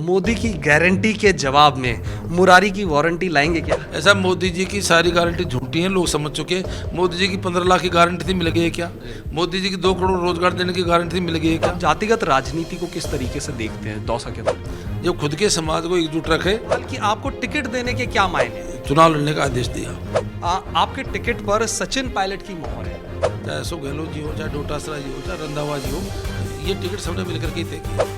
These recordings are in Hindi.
मोदी की गारंटी के जवाब में मुरारी की वारंटी लाएंगे क्या? ऐसा मोदी जी की सारी गारंटी झूठी हैं, लोग समझ चुके हैं। मोदी जी की 15 लाख की गारंटी थी, मिल गई है क्या? मोदी जी की 2 करोड़ रोजगार देने की गारंटी थी, मिल गई है क्या? जातिगत राजनीति को किस तरीके से देखते हैं दौसा के बाद? जो खुद के समाज को एकजुट रखे, बल्कि आपको टिकट देने के क्या मायने हैं? चुनाव लड़ने का आदेश दिया। आपके टिकट पर सचिन पायलट की मोहर है। चाहे अशोक गहलोत जी हो, चाहे डोटासरा जी हो, चाहे रंधावा जी हो, ये टिकट सबने मिलकर के ही तय किया।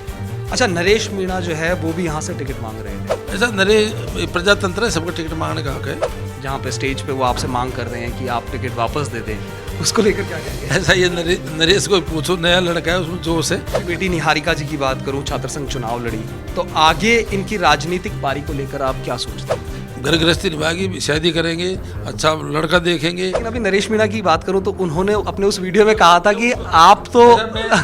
अच्छा, नरेश मीणा जो है वो भी यहाँ से टिकट मांग रहे थे। ऐसा प्रजातंत्र है, सबका टिकट मांगने का हक है। जहाँ पे स्टेज पे वो आपसे मांग कर रहे हैं कि आप टिकट वापस दे दें, उसको लेकर क्या कहेंगे? ऐसा ये नरेश को पूछो, नया लड़का है, उसमें जोश है। बेटी निहारिका जी की बात करूं, छात्र संघ चुनाव लड़ी, तो आगे इनकी राजनीतिक पारी को लेकर आप क्या सोचते हैं? घर गृहस्थी निभाएगी, शादी करेंगे, अच्छा लड़का देखेंगे। लेकिन अभी नरेश मीणा की बात करूं तो उन्होंने अपने उस वीडियो में कहा था कि आप तो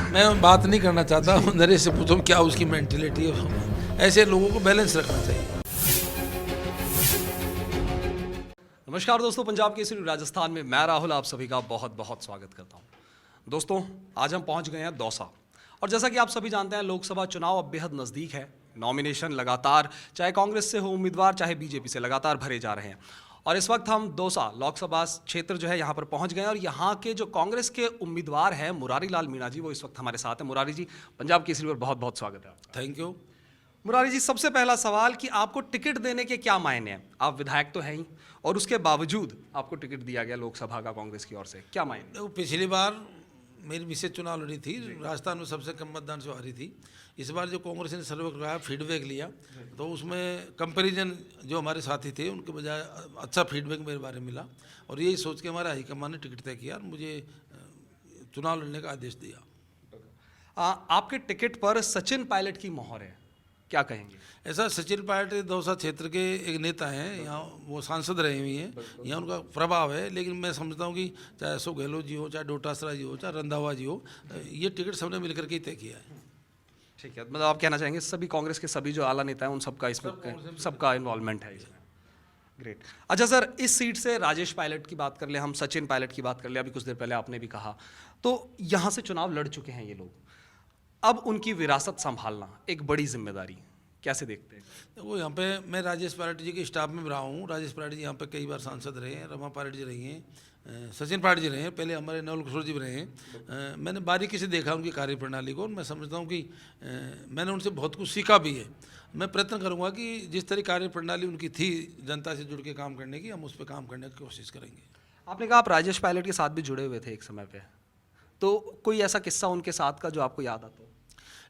मैं बात नहीं करना चाहता हूँ, नरेश से पूछो क्या उसकी मेंटेलिटी है। ऐसे लोगों को बैलेंस रखना चाहिए। नमस्कार दोस्तों, पंजाब केसरी राजस्थान में मैं राहुल आप सभी का बहुत बहुत स्वागत करता हूं। दोस्तों, आज हम पहुंच गए हैं दौसा, और जैसा कि आप सभी जानते हैं लोकसभा चुनाव अब बेहद नज़दीक है। नॉमिनेशन लगातार चाहे कांग्रेस से हो उम्मीदवार, चाहे बीजेपी से, लगातार भरे जा रहे हैं। और इस वक्त हम दौसा लोकसभा क्षेत्र जो है यहाँ पर पहुँच गए हैं, और यहाँ के जो कांग्रेस के उम्मीदवार हैं मुरारी लाल मीणा जी, वो इस वक्त हमारे साथ हैं। मुरारी जी, पंजाब केसरी पर बहुत बहुत स्वागत है। Thank you. मुरारी जी, सबसे पहला सवाल कि आपको टिकट देने के क्या मायने हैं? आप विधायक तो हैं ही, और उसके बावजूद आपको टिकट दिया गया लोकसभा का कांग्रेस की ओर से, क्या मायने? देखो, पिछली बार मेरी मिसेज चुनाव लड़ी थी, राजस्थान में सबसे कम मतदान से हारी थी। इस बार जो कांग्रेस ने सर्वे कराया, फीडबैक लिया, तो उसमें कंपैरिजन जो हमारे साथी थे उनके बजाय अच्छा फीडबैक मेरे बारे में मिला, और यही सोच के हमारे हाईकमान ने टिकट तय किया और मुझे चुनाव लड़ने का आदेश दिया। आपके टिकट पर सचिन पायलट की मोहर है, क्या कहेंगे? ऐसा सचिन पायलट दौसा क्षेत्र के एक नेता हैं, यहाँ वो सांसद रहे हुए हैं, यहाँ उनका प्रभाव है। लेकिन मैं समझता हूँ कि चाहे अशोक गहलोत जी हो, चाहे डोटासरा जी हो, चाहे रंधावा जी हो, ये टिकट सबने मिलकर के ही तय किया है। ठीक है, मतलब आप कहना चाहेंगे सभी कांग्रेस के सभी जो आला नेता हैं उन सबका इसमें सबका इन्वॉल्वमेंट है इसमें। ग्रेट। अच्छा सर, इस सीट से राजेश पायलट की बात कर ले, हम सचिन पायलट की बात कर ले, अभी कुछ देर पहले आपने भी कहा, तो यहाँ से चुनाव लड़ चुके हैं ये लोग, अब उनकी विरासत संभालना एक बड़ी जिम्मेदारी, कैसे देखते हैं? वो यहाँ पे मैं राजेश पायलट जी के स्टाफ में रहा हूँ। राजेश पायलट जी यहाँ पे कई बार सांसद रहे हैं, रमा पायलट जी रही हैं, सचिन पायलट जी रहे हैं, पहले हमारे नवल किशोर जी भी रहे हैं। मैंने बारीकी से देखा उनकी कार्यप्रणाली को, और मैं समझता हूँ कि मैंने उनसे बहुत कुछ सीखा भी है। मैं प्रयत्न करूँगा कि जिस तरह कार्यप्रणाली उनकी थी जनता से जुड़ के काम करने की, हम उस पर काम करने की कोशिश करेंगे। आपने कहा आप राजेश पायलट के साथ भी जुड़े हुए थे एक समय पे, तो कोई ऐसा किस्सा उनके साथ का जो आपको याद आता हो?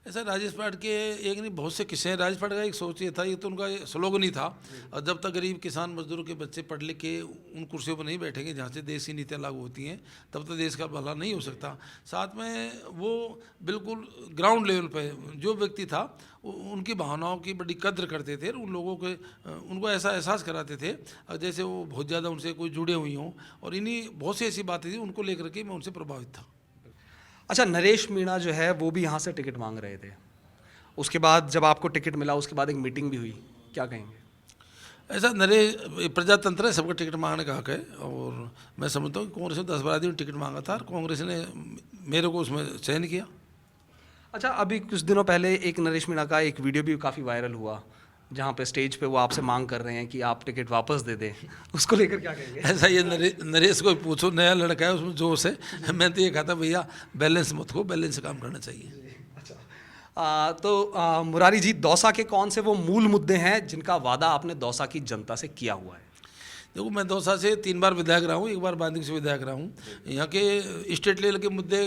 ऐसा राजेश पायलट के एक नहीं बहुत से किस्से हैं। राजेश पायलट का एक सोच ये था, ये तो उनका स्लोगन ही था, और जब तक गरीब किसान मजदूरों के बच्चे पढ़ लिख के उन कुर्सियों पर नहीं बैठेंगे जहाँ से देश की नीतियाँ लागू होती हैं, तब तक देश का भला नहीं हो सकता। साथ में वो बिल्कुल ग्राउंड लेवल पे जो व्यक्ति था उनकी भावनाओं की बड़ी कद्र करते थे, उन लोगों के उनको ऐसा एहसास कराते थे जैसे वो बहुत ज़्यादा उनसे कोई जुड़े हुई हों, और इन्हीं बहुत सी ऐसी बातें थी उनको लेकर के मैं उनसे प्रभावित था। अच्छा, नरेश मीणा जो है वो भी यहाँ से टिकट मांग रहे थे, उसके बाद जब आपको टिकट मिला उसके बाद एक मीटिंग भी हुई, क्या कहेंगे? ऐसा प्रजातंत्र है, सबका टिकट मांगने का हक है, और मैं समझता हूँ कि कांग्रेस ने 10-12 दिन टिकट मांगा था और कांग्रेस ने मेरे को उसमें चयन किया। अच्छा, अभी कुछ दिनों पहले एक नरेश मीणा का एक वीडियो भी काफ़ी वायरल हुआ, जहाँ पे स्टेज पे वो आपसे मांग कर रहे हैं कि आप टिकट वापस दे दें, उसको लेकर क्या कहेंगे? ऐसा ये नरेश को पूछो, नया लड़का है, उसमें जोश है। मैं तो ये कहा था भैया बैलेंस मत हो, बैलेंस से काम करना चाहिए। तो मुरारी जी, दौसा के कौन से वो मूल मुद्दे हैं जिनका वादा आपने दौसा की जनता से किया हुआ है? देखो, मैं दौसा से 3 बार विधायक रहा हूँ, 1 बार बांदिंग से विधायक रहा हूँ। यहाँ के स्टेट लेवल के मुद्दे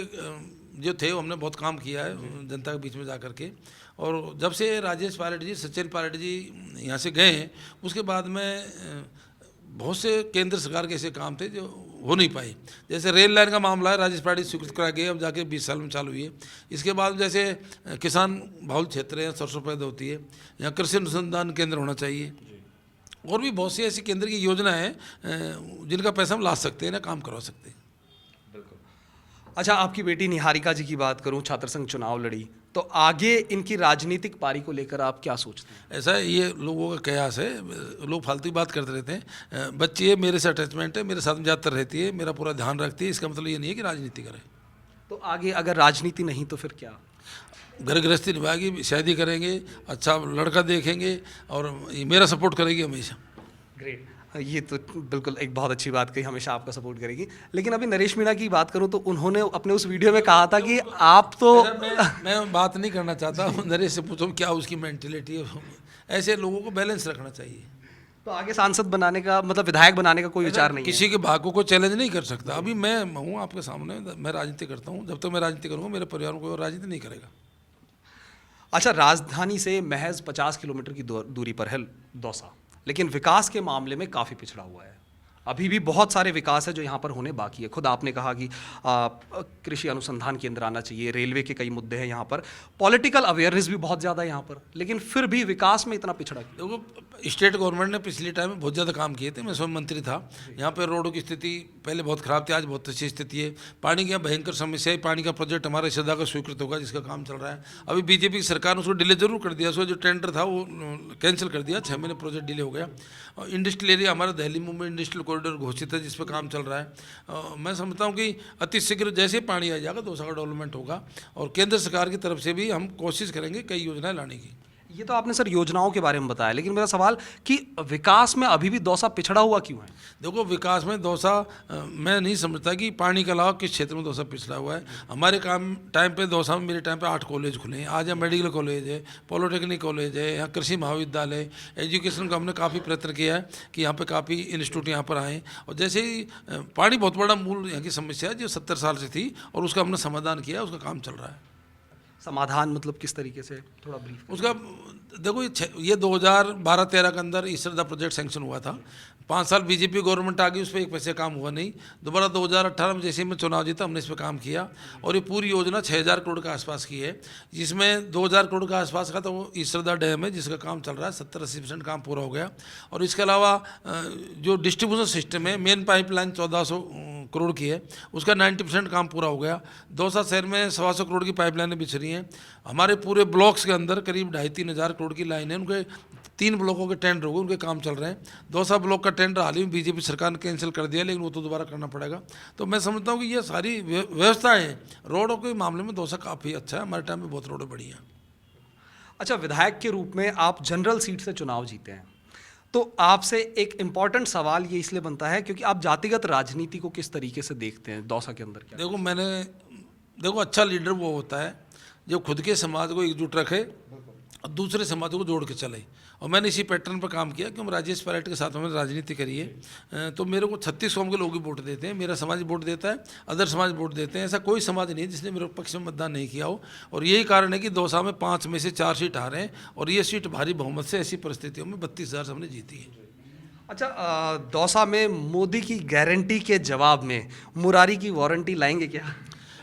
जो थे वो हमने बहुत काम किया है जनता के बीच में जा कर के, और जब से राजेश पायलट जी, सचिन पायलट जी यहाँ से गए हैं, उसके बाद में बहुत से केंद्र सरकार के ऐसे काम थे जो हो नहीं पाए। जैसे रेल लाइन का मामला है, राजेश पायलट स्वीकृत करा गए, अब जाके 20 साल में चालू हुई है। इसके बाद जैसे किसान बहुल क्षेत्र है, सरसों पैदा होती है, यहाँ कृषि अनुसंधान केंद्र होना चाहिए, और भी बहुत सी ऐसी केंद्र की योजना है जिनका पैसा हम ला सकते हैं ना, काम करवा सकते हैं। बिल्कुल। अच्छा, आपकी बेटी निहारिका जी की बात करूं, छात्र संघ चुनाव लड़ी, तो आगे इनकी राजनीतिक पारी को लेकर आप क्या सोचते हैं? ऐसा ये लोगों का कयास है, लोग फालतू की बात करते रहते हैं। बच्ची है, मेरे से अटैचमेंट है, मेरे साथ में ज़्यादातर रहती है, मेरा पूरा ध्यान रखती है, इसका मतलब ये नहीं है कि राजनीति करे। तो आगे अगर राजनीति नहीं तो फिर क्या? घर गृहस्थी निभाएगी, शादी करेंगे, अच्छा लड़का देखेंगे और मेरा सपोर्ट करेगी हमेशा। ग्रेट, ये तो बिल्कुल एक बहुत अच्छी बात कही, हमेशा आपका सपोर्ट करेगी। लेकिन अभी नरेश मीणा की बात करूं तो उन्होंने अपने उस वीडियो में कहा था कि आप तो मैं बात नहीं करना चाहता हूँ, नरेश से पूछो क्या उसकी मेंटेलिटी है। ऐसे लोगों को बैलेंस रखना चाहिए। तो आगे सांसद बनाने का मतलब विधायक बनाने का कोई विचार नहीं है? किसी के भाग्य को चैलेंज नहीं कर सकता। अभी मैं हूँ आपके सामने, मैं राजनीति करता हूँ, जब तक मैं राजनीति करूँगा मेरे परिवार को राजनीति नहीं करेगा। अच्छा, राजधानी से महज 50 किलोमीटर की दूरी पर है दौसा, लेकिन विकास के मामले में काफ़ी पिछड़ा हुआ है। अभी भी बहुत सारे विकास है जो यहाँ पर होने बाकी है। खुद आपने कहा कि कृषि अनुसंधान केंद्र आना चाहिए, रेलवे के कई मुद्दे हैं यहाँ पर, पॉलिटिकल अवेयरनेस भी बहुत ज़्यादा है यहाँ पर, लेकिन फिर भी विकास में इतना पिछड़ा क्यों? देखो, स्टेट गवर्नमेंट ने पिछले टाइम में बहुत ज़्यादा काम किए थे। मैं स्वयं मंत्री था। यहाँ पर रोडों की स्थिति पहले बहुत ख़राब थी, आज बहुत अच्छी स्थिति है। पानी की यहाँ भयंकर समस्या है। पानी का प्रोजेक्ट हमारे श्रद्धा का स्वीकृत होगा, जिसका काम चल रहा है। अभी बीजेपी की सरकार ने उसको डिले जरूर कर दिया, उसका जो टेंडर था वो कैंसिल कर दिया, 6 महीने प्रोजेक्ट डिले हो गया। इंडस्ट्रियल एरिया हमारा दिल्ली मुंबई इंडस्ट्रियल कॉरिडोर घोषित है, जिस पर काम चल रहा है। मैं समझता हूँ कि अति शीघ्र जैसे पानी आ जाएगा दौसा का डेवलपमेंट होगा, और केंद्र सरकार की तरफ से भी हम कोशिश करेंगे कई योजनाएं लाने की। ये तो आपने सर योजनाओं के बारे में बताया, लेकिन मेरा सवाल कि विकास में अभी भी दौसा पिछड़ा हुआ क्यों है? देखो, विकास में दौसा मैं नहीं समझता कि पानी के अलावा किस क्षेत्र में दौसा पिछड़ा हुआ है। हमारे काम टाइम पे दौसा में, मेरे टाइम पे 8 कॉलेज खुले हैं। आज यहाँ मेडिकल कॉलेज है, पॉलिटेक्निक कॉलेज है, यहाँ कृषि महाविद्यालय, एजुकेशन का हमने काफ़ी प्रयत्न किया है कि यहाँ पे काफ़ी इंस्टीट्यूट यहाँ पर आए। और जैसे ही पानी बहुत बड़ा मूल यहाँ की समस्या है जो 70 साल से थी, और उसका हमने समाधान किया, उसका काम चल रहा है। समाधान मतलब किस तरीके से, थोड़ा ब्रीफ? उसका देखो, ये 2012-13 के अंदर ईश्वरदा प्रोजेक्ट सैंक्शन हुआ था। 5 साल बीजेपी गवर्नमेंट आ गई, उस पर एक पैसे काम हुआ नहीं। दोबारा 2018 में जैसे ही मैं चुनाव जीता, हमने इस पर काम किया, और ये पूरी योजना 6000 करोड़ के आसपास की है, जिसमें 2000 करोड़ के आसपास का तो वो ईश्वरदा डैम है जिसका काम चल रहा है, 70-80% काम पूरा हो गया। और इसके अलावा जो डिस्ट्रीब्यूशन सिस्टम है, मेन पाइपलाइन 1400 करोड़ की है, उसका 90% काम पूरा हो गया। दौसा शहर में 125 करोड़ की पाइपलाइनें बिछ रही हैं। हमारे पूरे ब्लॉक्स के अंदर करीब 2,500-3 हज़ार करोड़ की लाइन है, उनके 3 ब्लॉकों के टेंडर हो गए, उनके काम चल रहे हैं। दौसा ब्लॉक का टेंडर हाल ही में बीजेपी सरकार ने कैंसिल कर दिया, लेकिन वो तो दोबारा करना पड़ेगा। तो मैं समझता हूँ कि ये सारी व्यवस्थाएं हैं। रोडों के मामले में दौसा काफ़ी अच्छा है, हमारे टाइम में बहुत रोडें बढ़िया हैं। अच्छा, विधायक के रूप में आप जनरल सीट से चुनाव जीते हैं, तो आपसे एक इम्पॉर्टेंट सवाल ये इसलिए बनता है क्योंकि आप जातिगत राजनीति को किस तरीके से देखते हैं दौसा के अंदर? क्या देखो, अच्छा लीडर वो होता है जो खुद के समाज को एकजुट रखे और दूसरे समाजों को जोड़ के चले। और मैंने इसी पैटर्न पर काम किया कि हम राजेश पायलट के साथ हमने राजनीति करी है। तो मेरे को 36 कौम के लोग ही वोट देते हैं, मेरा समाज वोट देता है, अदर समाज वोट देते हैं। ऐसा कोई समाज नहीं है जिसने मेरे पक्ष में मतदान नहीं किया हो। और यही कारण है कि दौसा में 5 में से 4 सीट आ रहे हैं, और ये सीट भारी बहुमत से ऐसी परिस्थितियों में 32,000 से हमने जीती है। अच्छा, दौसा में मोदी की गारंटी के जवाब में मुरारी की वारंटी लाएंगे क्या?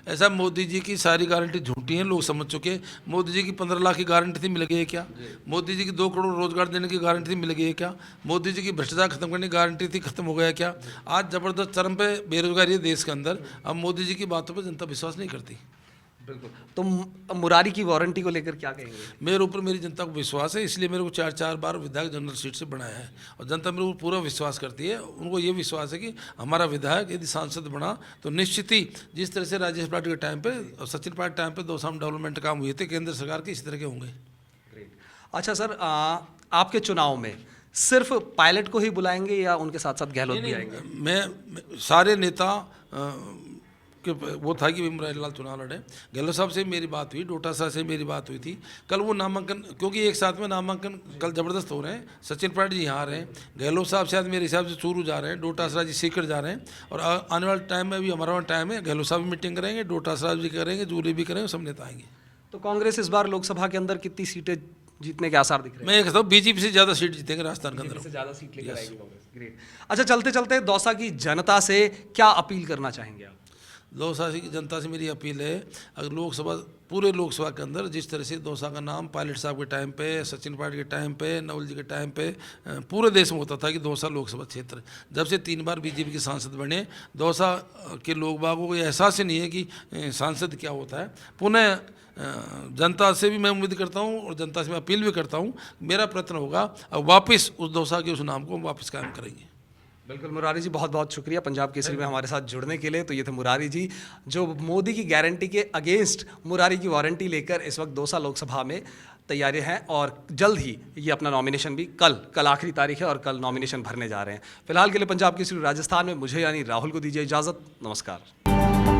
ऐसा मोदी जी की सारी गारंटी झूठी है, लोग समझ चुके हैं। मोदी जी की 15 लाख की गारंटी थी, मिल गई है क्या? मोदी जी की 2 करोड़ रोजगार देने की गारंटी थी, मिल गई है क्या? मोदी जी की भ्रष्टाचार खत्म करने की गारंटी थी, खत्म हो गया क्या? आज जबरदस्त चरम पे बेरोजगारी है देश के अंदर। अब मोदी जी की बातों पर जनता विश्वास नहीं करती। बिल्कुल। तो मुरारी की वारंटी को लेकर क्या कहेंगे? मेरे ऊपर मेरी जनता को विश्वास है, इसलिए मेरे को 4 बार विधायक जनरल सीट से बनाया है, और जनता मेरे ऊपर पूरा विश्वास करती है। उनको ये विश्वास है कि हमारा विधायक यदि सांसद बना तो निश्चित ही जिस तरह से राजेश पाटिल के टाइम पे और सचिन पायलट टाइम पे दौसा में डेवलपमेंट काम हुए थे केंद्र सरकार के, इसी तरह के होंगे। अच्छा सर, आपके चुनाव में सिर्फ पायलट को ही बुलाएंगे या उनके साथ साथ गहलोत भी आएंगे? मैं सारे नेता कि वो था कि मुरारीलाल चुनाव लड़े। गहलोत साहब से मेरी बात हुई, डोटा साहब से मेरी बात हुई थी। कल वो नामांकन, क्योंकि एक साथ में नामांकन कल ज़बरदस्त हो रहे हैं। सचिन पायलट जी यहाँ आ रहे हैं, गहलोत साहब शायद मेरे हिसाब से चूरू जा रहे हैं, डोटा साहब जी सीकर जा रहे हैं, और आने वाले टाइम में भी हमारा टाइम है, गहलोत साहब भी मीटिंग करेंगे, डोटा साहब जी करेंगे, जूरी भी करेंगे, सब नेता आएंगे। तो कांग्रेस इस बार लोकसभा के अंदर कितनी सीटें जीतने के आसार दिख रहे हैं? मैं कहता हूँ बीजेपी से ज़्यादा सीट जीतेंगे राजस्थान के अंदर, से ज़्यादा सीट लेकर आएगी कांग्रेस। ग्रेट। अच्छा, चलते चलते दौसा की जनता से क्या अपील करना चाहेंगे आप? दौसा की जनता से मेरी अपील है, अगर लोकसभा, पूरे लोकसभा के अंदर जिस तरह से दौसा का नाम पायलट साहब के टाइम पे, सचिन पायलट के टाइम पे, नवल जी के टाइम पे पूरे देश में होता था कि दौसा लोकसभा क्षेत्र, जब से 3 बार बीजेपी के सांसद बने, दौसा के लोग बागों को एहसास ही नहीं है कि सांसद क्या होता है। पुनः जनता से भी मैं उम्मीद करता हूँ और जनता से मैं अपील भी करता हूँ, मेरा प्रयत्न होगा अब वापस उस दौसा के उस नाम को वापस कायम करेंगे। बिल्कुल मुरारी जी, बहुत बहुत शुक्रिया पंजाब केसरी में हमारे साथ जुड़ने के लिए। तो ये थे मुरारी जी, जो मोदी की गारंटी के अगेंस्ट मुरारी की वारंटी लेकर इस वक्त दौसा लोकसभा में तैयारी हैं, और जल्द ही ये अपना नॉमिनेशन भी कल आखिरी तारीख है और कल नॉमिनेशन भरने जा रहे हैं। फिलहाल के लिए पंजाब केसरी राजस्थान में मुझे यानी राहुल को दीजिए इजाज़त। नमस्कार।